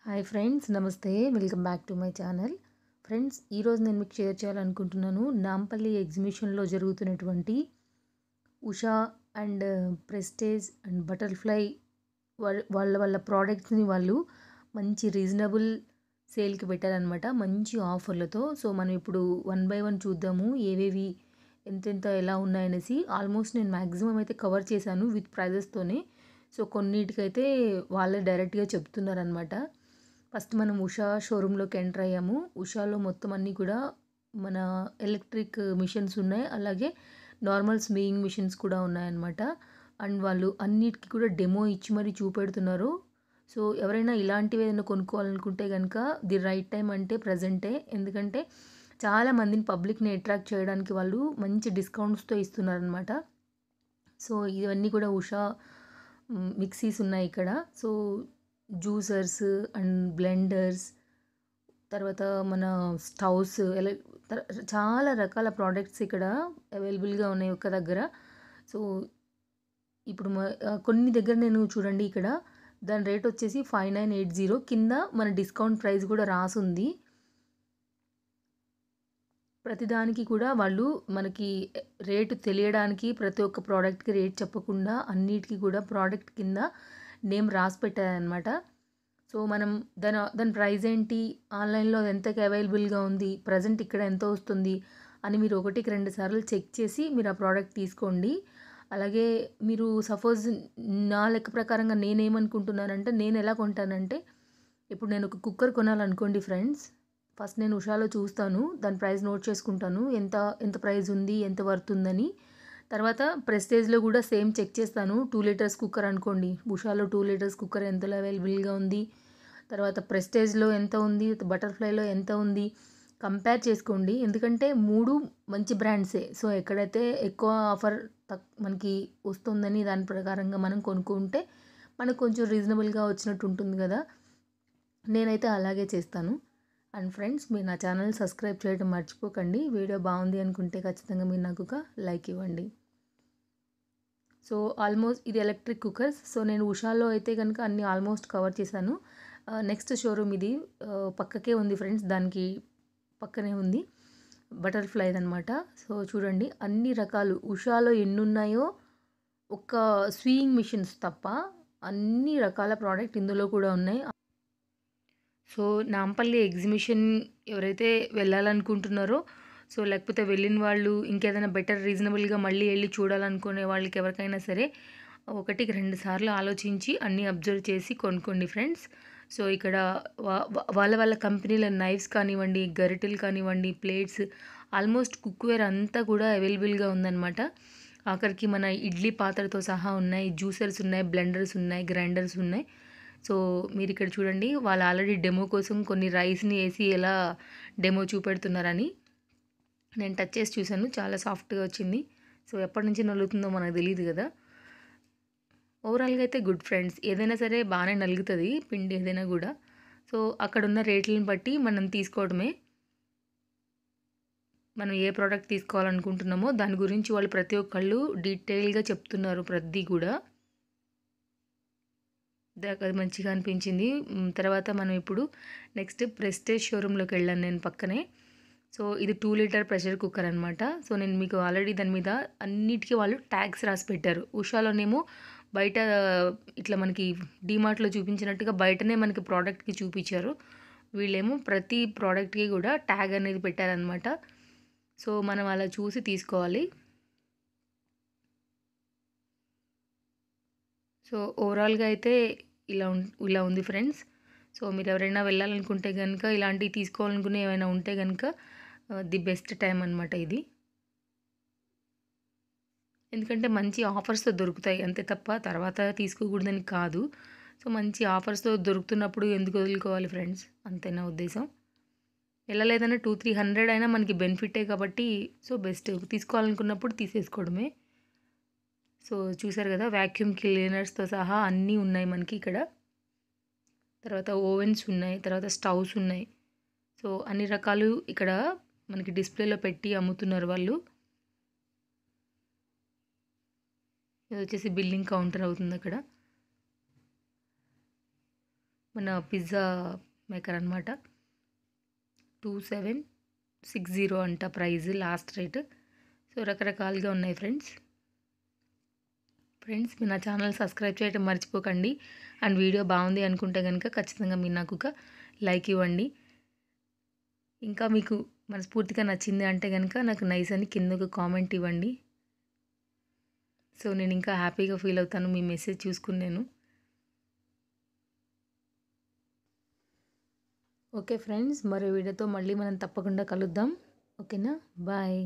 Hi friends, నమస్తే. Welcome back to my channel. Friends, ఈరోజు నేను మీకు షేర్ చేయాలనుకుంటున్నాను నాంపల్లి ఎగ్జిబిషన్లో జరుగుతున్నటువంటి Usha and prestige and butterfly వాళ్ళ ప్రోడక్ట్స్ని వాళ్ళు మంచి రీజనబుల్ సేల్కి పెట్టారనమాట, మంచి ఆఫర్లతో. సో మనం ఇప్పుడు వన్ బై వన్ చూద్దాము ఏవేవి ఎంతెంత ఎలా ఉన్నాయనేసి. ఆల్మోస్ట్ నేను మ్యాక్సిమం అయితే కవర్ చేశాను విత్ ప్రైజెస్తోనే. సో కొన్నిటికైతే వాళ్ళే డైరెక్ట్గా చెప్తున్నారనమాట. ఫస్ట్ మనం ఉషా షోరూంలోకి ఎంటర్ అయ్యాము. ఉషాలో మొత్తం అన్నీ కూడా మన ఎలక్ట్రిక్ మిషన్స్ ఉన్నాయి, అలాగే నార్మల్ స్వింగింగ్ మిషన్స్ కూడా ఉన్నాయన్నమాట. అండ్ వాళ్ళు అన్నిటికీ కూడా డెమో ఇచ్చి మరీ చూపెడుతున్నారు. సో ఎవరైనా ఇలాంటివి ఏదైనా కొనుక్కోవాలనుకుంటే కనుక ది రైట్ టైం అంటే ప్రజెంటే. ఎందుకంటే చాలా మందిని పబ్లిక్ని అట్రాక్ట్ చేయడానికి వాళ్ళు మంచి డిస్కౌంట్స్తో ఇస్తున్నారనమాట. సో ఇవన్నీ కూడా ఉషా మిక్సీస్ ఉన్నాయి ఇక్కడ. సో జ్యూసర్స్ అండ్ బ్లెండర్స్, తర్వాత మన స్టవ్స్, చాలా రకాల ప్రోడక్ట్స్ ఇక్కడ అవైలబుల్గా ఉన్నాయి ఒక్క దగ్గర. సో ఇప్పుడు కొన్ని దగ్గర నేను చూడండి, ఇక్కడ దాని రేట్ వచ్చేసి 5980, కింద మన డిస్కౌంట్ ప్రైస్ కూడా రాసుంది. ప్రతిదానికి కూడా వాళ్ళు మనకి రేటు తెలియడానికి ప్రతి ఒక్క ప్రోడక్ట్కి రేట్ చెప్పకుండా అన్నిటికీ కూడా ప్రోడక్ట్ కింద నేమ్ రాసి పెట్టారనమాట. సో మనం దాని ప్రైస్ ఏంటి, ఆన్లైన్లో అది ఎంతకి అవైలబుల్గా ఉంది, ప్రజెంట్ ఇక్కడ ఎంత వస్తుంది అని మీరు ఒకటికి రెండు సార్లు చెక్ చేసి మీరు ఆ ప్రోడక్ట్ తీసుకోండి. అలాగే మీరు సపోజ్ నా లెక్క ప్రకారంగా నేనేమనుకుంటున్నానంటే, నేను ఎలా కొంటానంటే, ఇప్పుడు నేను ఒక కుక్కర్ కొనాలనుకోండి ఫ్రెండ్స్, ఫస్ట్ నేను ఉషాలో చూస్తాను, దాని ప్రైస్ నోట్ చేసుకుంటాను, ఎంత ఎంత ప్రైస్ ఉంది, ఎంత వర్త్ ఉందని. తర్వాత ప్రెస్టేజ్లో కూడా సేమ్ చెక్ చేస్తాను. 2 లీటర్స్ కుక్కర్ అనుకోండి, ఉషాలో 2 లీటర్స్ కుక్కర్ ఎంతలో అవైలబుల్గా ఉంది, తర్వాత ప్రెస్టేజ్లో ఎంత ఉంది, బటర్ఫ్లైలో ఎంత ఉంది, కంపేర్ చేసుకోండి. ఎందుకంటే మూడు మంచి బ్రాండ్సే. సో ఎక్కడైతే ఎక్కువ ఆఫర్ మనకి వస్తుందని దాని ప్రకారంగా మనం కొనుక్కుంటే మనకు కొంచెం రీజనబుల్గా వచ్చినట్టు ఉంటుంది కదా. నేనైతే అలాగే చేస్తాను. అండ్ ఫ్రెండ్స్, మీరు నా ఛానల్ సబ్స్క్రైబ్ చేయడం మర్చిపోకండి. వీడియో బాగుంది అనుకుంటే ఖచ్చితంగా మీరు నాకు ఒక లైక్ ఇవ్వండి. సో ఆల్మోస్ట్ ఇది ఎలక్ట్రిక్ కుక్కర్స్. సో నేను ఉషాలో అయితే కనుక అన్నీ ఆల్మోస్ట్ కవర్ చేశాను. నెక్స్ట్ షోరూమ్ ఇది పక్కకే ఉంది ఫ్రెండ్స్, దానికి పక్కనే ఉంది బటర్ఫ్లై అనమాట. సో చూడండి అన్ని రకాలు ఉషాలో ఎన్ని ఉన్నాయో, ఒక్క స్వింగింగ్ మిషన్స్ తప్ప అన్ని రకాల ప్రోడక్ట్ ఇందులో కూడా ఉన్నాయి. సో నాంపల్లి ఎగ్జిబిషన్ ఎవరైతే వెళ్ళాలనుకుంటున్నారో, సో లేకపోతే వెళ్ళిన వాళ్ళు ఇంకేదైనా బెటర్ రీజనబుల్గా మళ్ళీ వెళ్ళి చూడాలనుకునే వాళ్ళకి ఎవరికైనా సరే ఒకటికి రెండు సార్లు ఆలోచించి అన్నీ అబ్జర్వ్ చేసి కొనుక్కోండి ఫ్రెండ్స్. సో ఇక్కడ వాళ్ళ కంపెనీల నైఫ్స్ కానివ్వండి, గరిటెలు కానివ్వండి, ప్లేట్స్, ఆల్మోస్ట్ కుక్వేర్ అంతా కూడా అవైలబుల్గా ఉందన్నమాట. ఆఖరికి మన ఇడ్లీ పాత్రతో సహా ఉన్నాయి, జ్యూసర్స్ ఉన్నాయి, బ్లెండర్స్ ఉన్నాయి, గ్రైండర్స్ ఉన్నాయి. సో మీరు ఇక్కడ చూడండి, వాళ్ళు ఆల్రెడీ డెమో కోసం కొన్ని రైస్ని వేసి ఎలా డెమో చూపెడుతున్నారని నేను టచ్ చేసి చూశాను, చాలా సాఫ్ట్గా వచ్చింది. సో ఎప్పటి నుంచి నలుగుతుందో మనకు తెలియదు కదా. ఓవరాల్గా అయితే గుడ్ ఫ్రెండ్స్, ఏదైనా సరే బాగానే నలుగుతుంది పిండి ఏదైనా కూడా. సో అక్కడ ఉన్న రేట్లను బట్టి మనం తీసుకోవడమే. మనం ఏ ప్రోడక్ట్ తీసుకోవాలనుకుంటున్నామో దాని గురించి వాళ్ళు ప్రతి ఒక్కళ్ళు డీటెయిల్గా చెప్తున్నారు ప్రతి కూడా. అది మంచిగా అనిపించింది. తర్వాత మనం ఇప్పుడు నెక్స్ట్ ప్రెస్టేజ్ షోరూంలోకి వెళ్ళాను నేను పక్కనే. సో ఇది 2 లీటర్ ప్రెషర్ కుక్కర్ అనమాట. సో నేను మీకు ఆల్రెడీ దాని మీద అన్నిటికీ వాళ్ళు ట్యాగ్స్ రాసి పెట్టారు. ఉషాలోనేమో బయట ఇట్లా మనకి డీమార్ట్లో చూపించినట్టుగా బయటనే మనకి ప్రోడక్ట్కి చూపించారు, వీళ్ళేమో ప్రతి ప్రోడక్ట్కి కూడా ట్యాగ్ అనేది పెట్టారనమాట. సో మనం అలా చూసి తీసుకోవాలి. సో ఓవరాల్గా అయితే ఇలా ఉంది ఫ్రెండ్స్. సో మీరు ఎవరైనా వెళ్ళాలనుకుంటే కనుక, ఇలాంటివి తీసుకోవాలనుకునే ఏమైనా ఉంటే కనుక ది బెస్ట్ టైం అనమాట ఇది. ఎందుకంటే మంచి ఆఫర్స్తో దొరుకుతాయి అంతే తప్ప తర్వాత తీసుకోకూడదని కాదు. సో మంచి ఆఫర్స్తో దొరుకుతున్నప్పుడు ఎందుకు వదులుకోవాలి ఫ్రెండ్స్, అంతే నా ఉద్దేశం. వెళ్ళలేదన్నా 200-300 అయినా మనకి బెనిఫిటే కాబట్టి సో బెస్ట్, తీసుకోవాలనుకున్నప్పుడు తీసేసుకోవడమే. సో చూసారు కదా, వ్యాక్యూమ్ క్లీనర్స్తో సహా అన్నీ ఉన్నాయి మనకి ఇక్కడ. తర్వాత ఓవెన్స్ ఉన్నాయి, తర్వాత స్టవ్స్ ఉన్నాయి. సో అన్ని రకాలు ఇక్కడ మనకి డిస్ప్లేలో పెట్టి అమ్ముతున్నారు వాళ్ళు. ఇది వచ్చేసి బిల్లింగ్ కౌంటర్ అవుతుంది అక్కడ. మన పిజ్జా మేకర్ అనమాట. 2760 అంట ప్రైజ్ లాస్ట్ రేట్. సో రకరకాలుగా ఉన్నాయి ఫ్రెండ్స్. మీరు నా ఛానల్ సబ్స్క్రైబ్ చేయడం మర్చిపోకండి. అండ్ వీడియో బాగుంది అనుకుంటే కనుక ఖచ్చితంగా మీరు నాకు ఒక లైక్ ఇవ్వండి. ఇంకా మీకు మనస్ఫూర్తిగా నచ్చింది అంటే కనుక నాకు నైస్ అని కింద ఒక కామెంట్ ఇవ్వండి. సో నేను ఇంకా హ్యాపీగా ఫీల్ అవుతాను మీ మెసేజ్ చూసుకుని నేను. ఓకే ఫ్రెండ్స్, మరో వీడియోతో మళ్ళీ మనం తప్పకుండా కలుద్దాం. ఓకేనా, బాయ్.